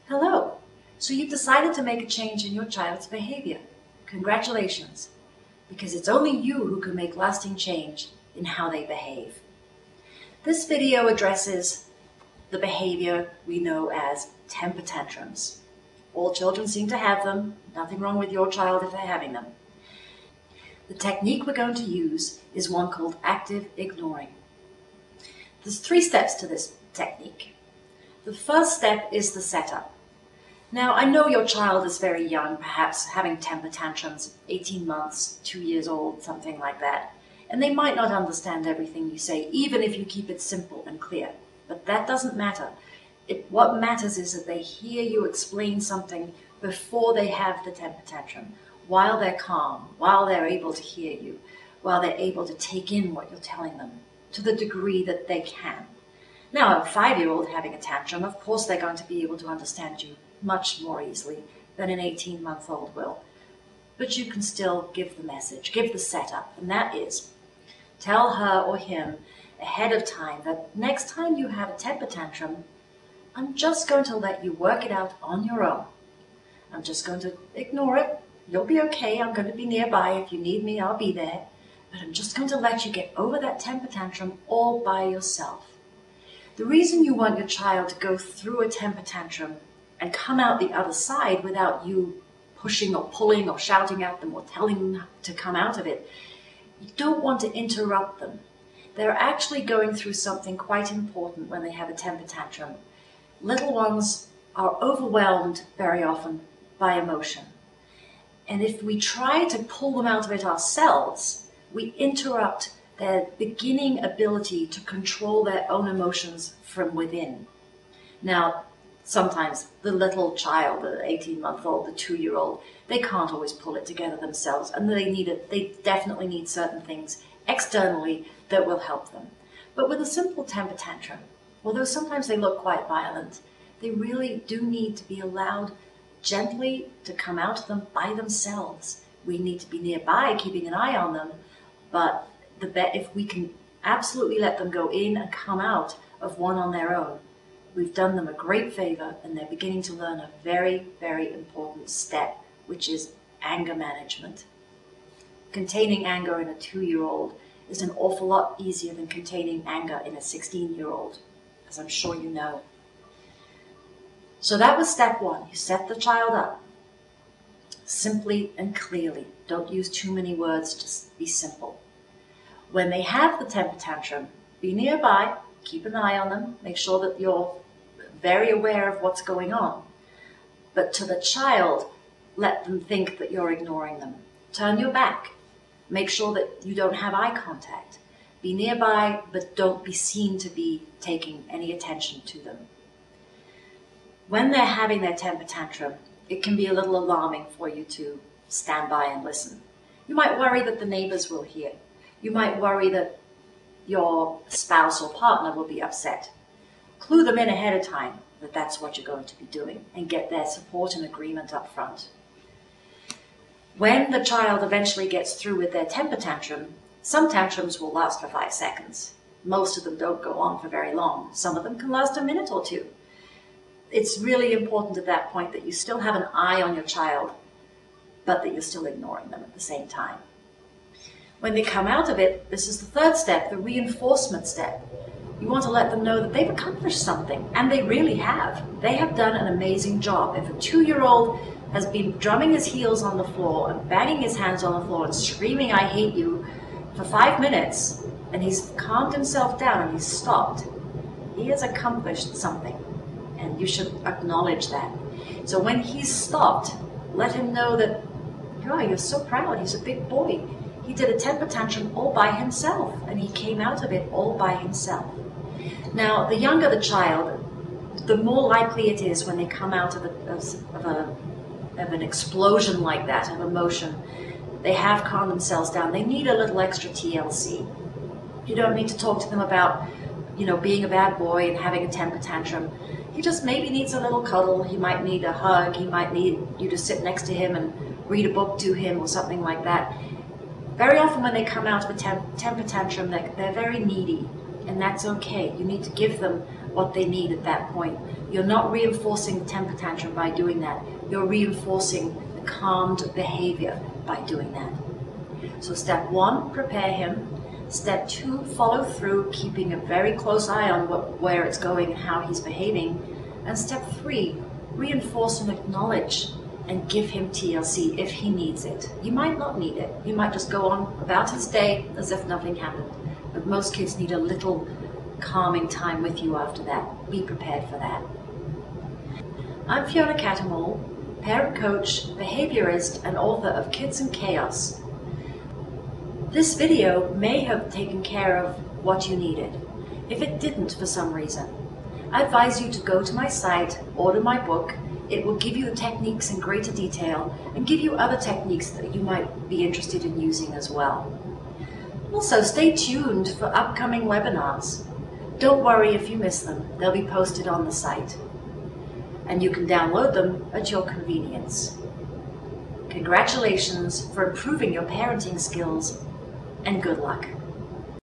Hello! So you've decided to make a change in your child's behavior. Congratulations! Because it's only you who can make lasting change in how they behave. This video addresses the behavior we know as temper tantrums. All children seem to have them. Nothing wrong with your child if they're having them. The technique we're going to use is one called active ignoring. There's 3 steps to this technique. The first step is the setup. Now, I know your child is very young, perhaps having temper tantrums, 18 months, 2 years old, something like that. And they might not understand everything you say, even if you keep it simple and clear. But that doesn't matter. What matters is that they hear you explain something before they have the temper tantrum, while they're calm, while they're able to hear you, while they're able to take in what you're telling them, to the degree that they can. Now, a 5-year-old having a tantrum, of course they're going to be able to understand you much more easily than an 18-month-old will. But you can still give the message, give the setup, and that is, tell her or him ahead of time that next time you have a temper tantrum, I'm just going to let you work it out on your own. I'm just going to ignore it. You'll be okay. I'm going to be nearby. If you need me, I'll be there. But I'm just going to let you get over that temper tantrum all by yourself. The reason you want your child to go through a temper tantrum and come out the other side without you pushing or pulling or shouting at them or telling them to come out of it, you don't want to interrupt them. They're actually going through something quite important when they have a temper tantrum. Little ones are overwhelmed very often by emotion. And if we try to pull them out of it ourselves, we interrupt their beginning ability to control their own emotions from within. Now, sometimes the little child, the 18-month-old, the 2-year-old, they can't always pull it together themselves, and they definitely need certain things externally that will help them. But with a simple temper tantrum, although sometimes they look quite violent, they really do need to be allowed gently to come out of them by themselves. We need to be nearby, keeping an eye on them, but if we can absolutely let them go in and come out of one on their own, we've done them a great favor, and they're beginning to learn a very, very important step, which is anger management. Containing anger in a 2-year-old is an awful lot easier than containing anger in a 16-year-old, as I'm sure you know. So that was step 1. You set the child up. Simply and clearly. Don't use too many words, just be simple. When they have the temper tantrum, be nearby, keep an eye on them, make sure that you're very aware of what's going on. But to the child, let them think that you're ignoring them. Turn your back. Make sure that you don't have eye contact. Be nearby, but don't be seen to be taking any attention to them. When they're having their temper tantrum, it can be a little alarming for you to stand by and listen. You might worry that the neighbors will hear. You might worry that your spouse or partner will be upset. Clue them in ahead of time that that's what you're going to be doing and get their support and agreement up front. When the child eventually gets through with their temper tantrum, some tantrums will last for 5 seconds. Most of them don't go on for very long. Some of them can last a minute or 2. It's really important at that point that you still have an eye on your child, but that you're still ignoring them at the same time. When they come out of it, this is the 3rd step, the reinforcement step. You want to let them know that they've accomplished something, and they really have. They have done an amazing job. If a 2-year-old has been drumming his heels on the floor and banging his hands on the floor and screaming, "I hate you," for 5 minutes, and he's calmed himself down and he's stopped, he has accomplished something, and you should acknowledge that. So when he's stopped, let him know that, oh, you're so proud, he's a big boy. He did a temper tantrum all by himself, and he came out of it all by himself. Now, the younger the child, the more likely it is when they come out of an explosion like that, of emotion, they have calmed themselves down. They need a little extra TLC. You don't need to talk to them about, being a bad boy and having a temper tantrum. He just maybe needs a little cuddle. He might need a hug. He might need you to sit next to him and read a book to him or something like that. Very often when they come out of a temper tantrum, they're very needy. and that's okay. You need to give them what they need at that point. You're not reinforcing the temper tantrum by doing that. You're reinforcing the calmed behavior by doing that. So step 1, prepare him. Step 2, follow through, keeping a very close eye on where it's going and how he's behaving. And step 3, reinforce and acknowledge and give him TLC if he needs it. You might not need it. You might just go on about his day as if nothing happened. But most kids need a little calming time with you after that. Be prepared for that. I'm Fiona Catamol, parent coach, behaviorist, and author of Kids in Chaos. This video may have taken care of what you needed. If it didn't for some reason, I advise you to go to my site, order my book. It will give you the techniques in greater detail and give you other techniques that you might be interested in using as well. Also, stay tuned for upcoming webinars. Don't worry if you miss them. They'll be posted on the site, and you can download them at your convenience. Congratulations for improving your parenting skills, and good luck.